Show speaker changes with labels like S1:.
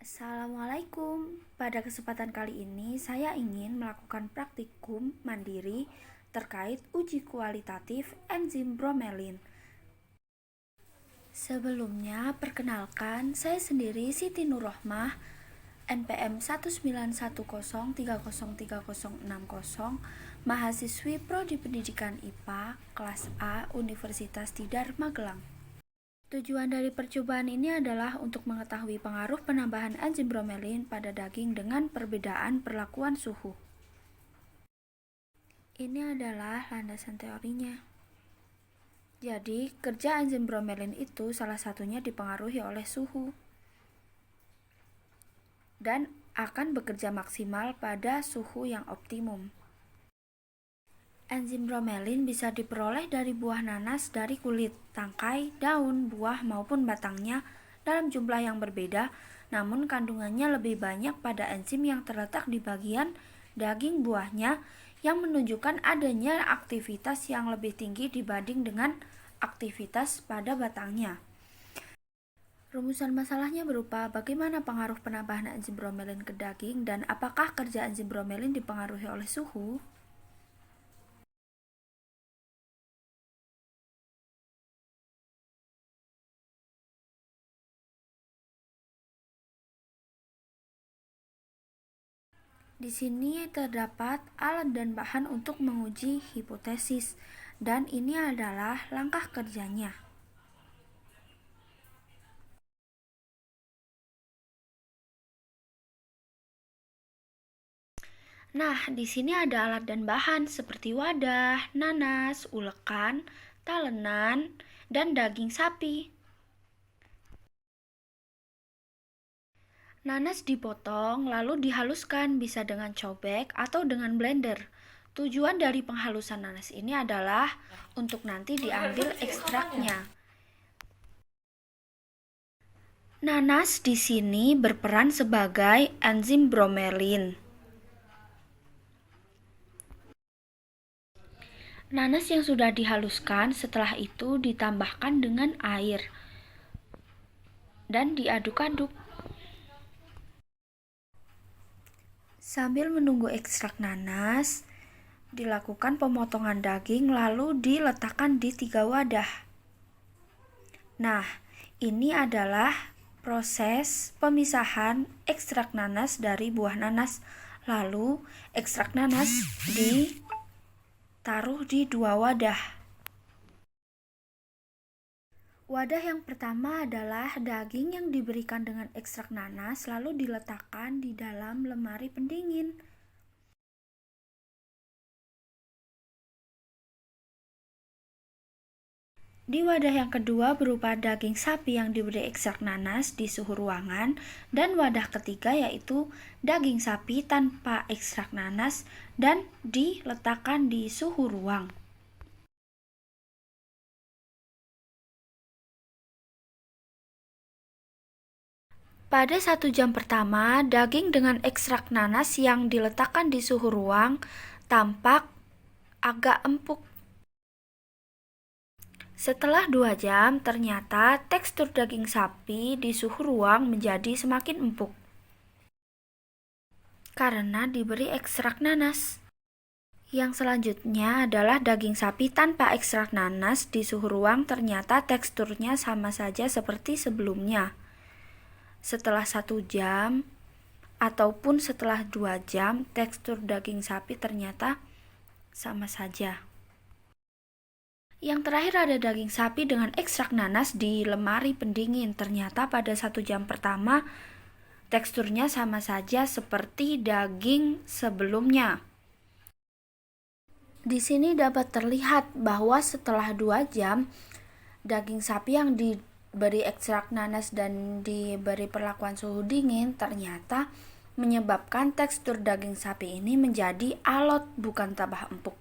S1: Assalamualaikum. Pada kesempatan kali ini saya ingin melakukan praktikum mandiri terkait uji kualitatif enzim bromelin. Sebelumnya, perkenalkan, saya sendiri Siti Nurrohmah, NPM 19103030060, mahasiswi Prodi Pendidikan IPA, kelas A, Universitas Tidar, Magelang. Tujuan dari percobaan ini adalah untuk mengetahui pengaruh penambahan enzim bromelin pada daging dengan perbedaan perlakuan suhu. Ini adalah landasan teorinya. Jadi, kerja enzim bromelin itu salah satunya dipengaruhi oleh suhu dan akan bekerja maksimal pada suhu yang optimum. Enzim bromelin bisa diperoleh dari buah nanas dari kulit, tangkai, daun, buah maupun batangnya dalam jumlah yang berbeda, namun kandungannya lebih banyak pada enzim yang terletak di bagian daging buahnya yang menunjukkan adanya aktivitas yang lebih tinggi dibanding dengan aktivitas pada batangnya. Rumusan masalahnya berupa bagaimana pengaruh penambahan enzim bromelin ke daging dan apakah kerja enzim bromelin dipengaruhi oleh suhu? Di sini terdapat alat dan bahan untuk menguji hipotesis, dan ini adalah langkah kerjanya. Nah, di sini ada alat dan bahan seperti wadah, nanas, ulekan, talenan, dan daging sapi. Nanas dipotong lalu dihaluskan bisa dengan cobek atau dengan blender. Tujuan dari penghalusan nanas ini adalah untuk nanti diambil ekstraknya. Nanas di sini berperan sebagai enzim bromelin. Nanas yang sudah dihaluskan setelah itu ditambahkan dengan air dan diaduk-aduk. Sambil menunggu ekstrak nanas, dilakukan pemotongan daging lalu diletakkan di 3 wadah. Nah, ini adalah proses pemisahan ekstrak nanas dari buah nanas. Lalu, ekstrak nanas ditaruh di 2 wadah. Wadah yang pertama adalah daging yang diberikan dengan ekstrak nanas lalu diletakkan di dalam lemari pendingin. Di wadah yang kedua berupa daging sapi yang diberi ekstrak nanas di suhu ruangan, dan wadah ketiga yaitu daging sapi tanpa ekstrak nanas dan diletakkan di suhu ruang. Pada 1 jam pertama, daging dengan ekstrak nanas yang diletakkan di suhu ruang tampak agak empuk. Setelah 2 jam, ternyata tekstur daging sapi di suhu ruang menjadi semakin empuk karena diberi ekstrak nanas. Yang selanjutnya adalah daging sapi tanpa ekstrak nanas di suhu ruang, ternyata teksturnya sama saja seperti sebelumnya. Setelah 1 jam ataupun setelah 2 jam, tekstur daging sapi ternyata sama saja. Yang terakhir ada daging sapi dengan ekstrak nanas di lemari pendingin. Ternyata pada 1 jam pertama teksturnya sama saja seperti daging sebelumnya. Di sini dapat terlihat bahwa setelah 2 jam daging sapi yang diberi ekstrak nanas dan diberi perlakuan suhu dingin ternyata menyebabkan tekstur daging sapi ini menjadi alot bukan tambah empuk.